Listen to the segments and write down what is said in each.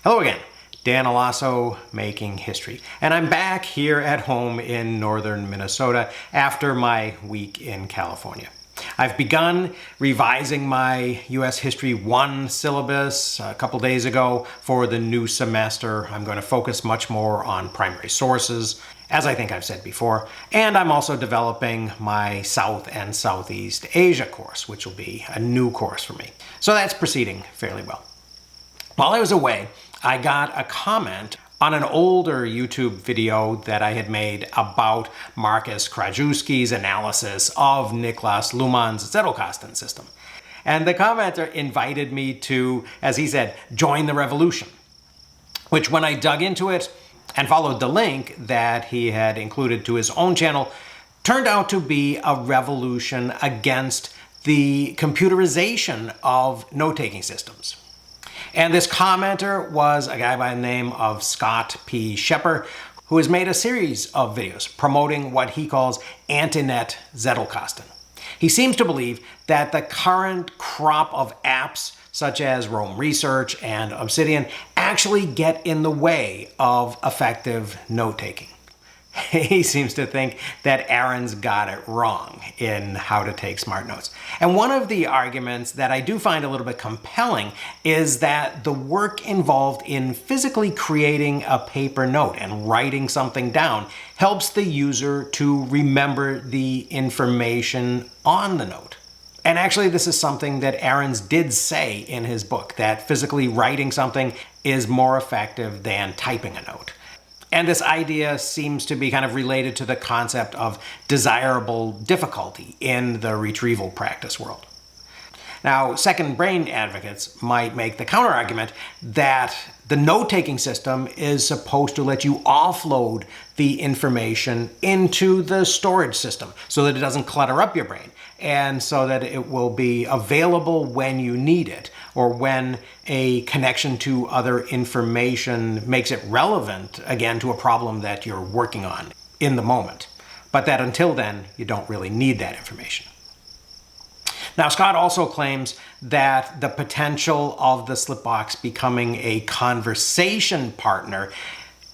Hello again, Dan Alasso, Making History. And I'm back here at home in northern Minnesota after my week in California. I've begun revising my U.S. History 1 syllabus a couple days ago for the new semester. I'm going to focus much more on primary sources, as I think I've said before, and I'm also developing my South and Southeast Asia course, which will be a new course for me. So that's proceeding fairly well. While I was away, I got a comment on an older YouTube video that I had made about Marcus Krajewski's analysis of Niklas Luhmann's Zettelkasten system. And the commenter invited me to, as he said, join the revolution, which when I dug into it and followed the link that he had included to his own channel, turned out to be a revolution against the computerization of note-taking systems. And this commenter was a guy by the name of Scott P. Scheper, who has made a series of videos promoting what he calls anti-net Zettelkasten. He seems to believe that the current crop of apps such as Rome Research and Obsidian actually get in the way of effective note-taking. He seems to think that Aaron's got it wrong in how to take smart notes. And one of the arguments that I do find a little bit compelling is that the work involved in physically creating a paper note and writing something down helps the user to remember the information on the note. And actually, this is something that Aaron's did say in his book, that physically writing something is more effective than typing a note. And this idea seems to be kind of related to the concept of desirable difficulty in the retrieval practice world. Now, second brain advocates might make the counterargument that the note-taking system is supposed to let you offload the information into the storage system so that it doesn't clutter up your brain and so that it will be available when you need it or when a connection to other information makes it relevant, again, to a problem that you're working on in the moment. But that until then, you don't really need that information. Now, Scott also claims that the potential of the Slipbox becoming a conversation partner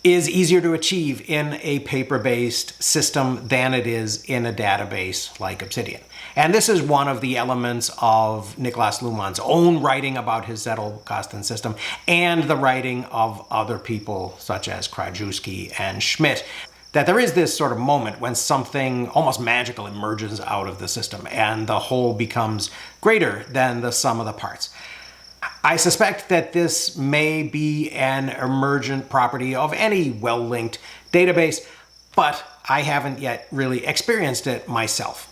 is easier to achieve in a paper-based system than it is in a database like Obsidian. And this is one of the elements of Niklas Luhmann's own writing about his Zettelkasten system and the writing of other people such as Krajewski and Schmidt, that there is this sort of moment when something almost magical emerges out of the system and the whole becomes greater than the sum of the parts. I suspect that this may be an emergent property of any well-linked database, but I haven't yet really experienced it myself.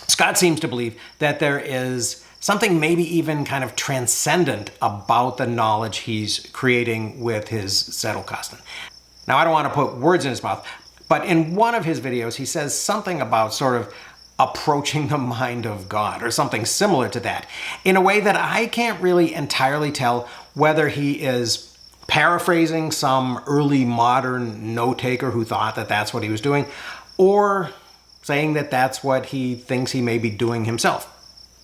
Scott seems to believe that there is something maybe even kind of transcendent about the knowledge he's creating with his Zettelkasten. Now, I don't want to put words in his mouth, but in one of his videos, he says something about sort of approaching the mind of God or something similar to that in a way that I can't really entirely tell whether he is paraphrasing some early modern note-taker who thought that that's what he was doing or saying that that's what he thinks he may be doing himself.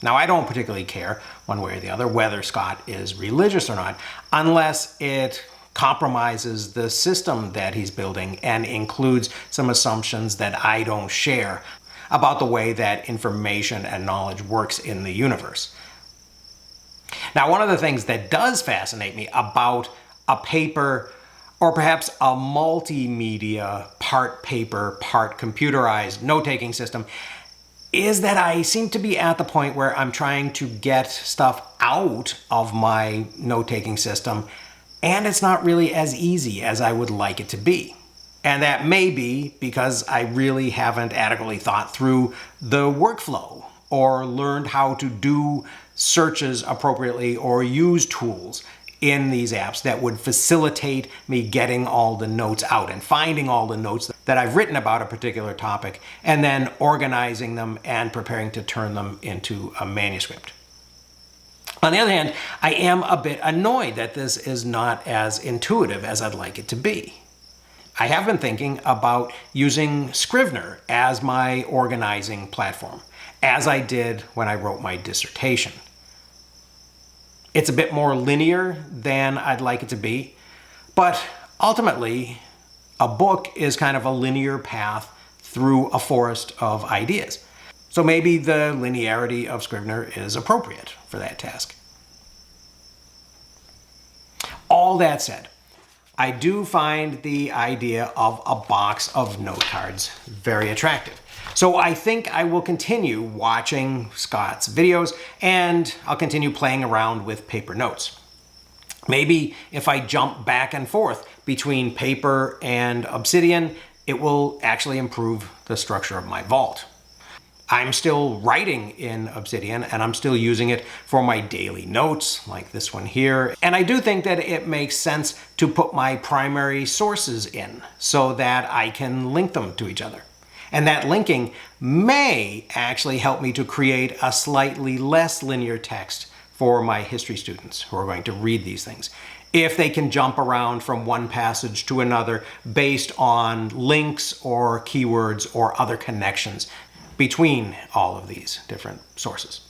Now, I don't particularly care one way or the other whether Scott is religious or not, unless it compromises the system that he's building and includes some assumptions that I don't share about the way that information and knowledge works in the universe. Now, one of the things that does fascinate me about a paper or perhaps a multimedia, part paper, part computerized note-taking system is that I seem to be at the point where I'm trying to get stuff out of my note-taking system, and it's not really as easy as I would like it to be. And that may be because I really haven't adequately thought through the workflow or learned how to do searches appropriately or use tools in these apps that would facilitate me getting all the notes out and finding all the notes that I've written about a particular topic and then organizing them and preparing to turn them into a manuscript. On the other hand, I am a bit annoyed that this is not as intuitive as I'd like it to be. I have been thinking about using Scrivener as my organizing platform, as I did when I wrote my dissertation. It's a bit more linear than I'd like it to be, but ultimately, a book is kind of a linear path through a forest of ideas. So maybe the linearity of Scrivener is appropriate for that task. All that said, I do find the idea of a box of note cards very attractive. So I think I will continue watching Scott's videos, and I'll continue playing around with paper notes. Maybe if I jump back and forth between paper and Obsidian, it will actually improve the structure of my vault. I'm still writing in Obsidian, and I'm still using it for my daily notes, like this one here. And I do think that it makes sense to put my primary sources in so that I can link them to each other. And that linking may actually help me to create a slightly less linear text for my history students who are going to read these things, if they can jump around from one passage to another based on links or keywords or other connections between all of these different sources.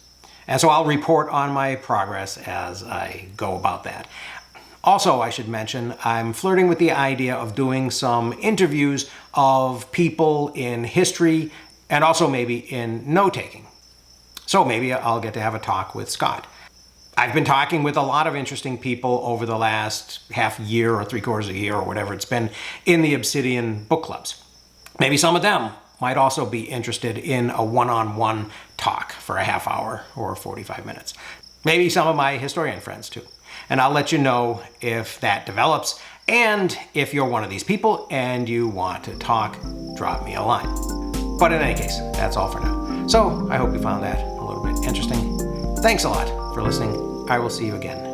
And so I'll report on my progress as I go about that. Also, I should mention, I'm flirting with the idea of doing some interviews of people in history and also maybe in note-taking. So maybe I'll get to have a talk with Scott. I've been talking with a lot of interesting people over the last half year or 3/4 of a year or whatever it's been in the Obsidian book clubs. Maybe some of them might also be interested in a one-on-one talk for a half hour or 45 minutes. Maybe some of my historian friends too. And I'll let you know if that develops. And if you're one of these people and you want to talk, drop me a line. But in any case, that's all for now. So I hope you found that a little bit interesting. Thanks a lot for listening. I will see you again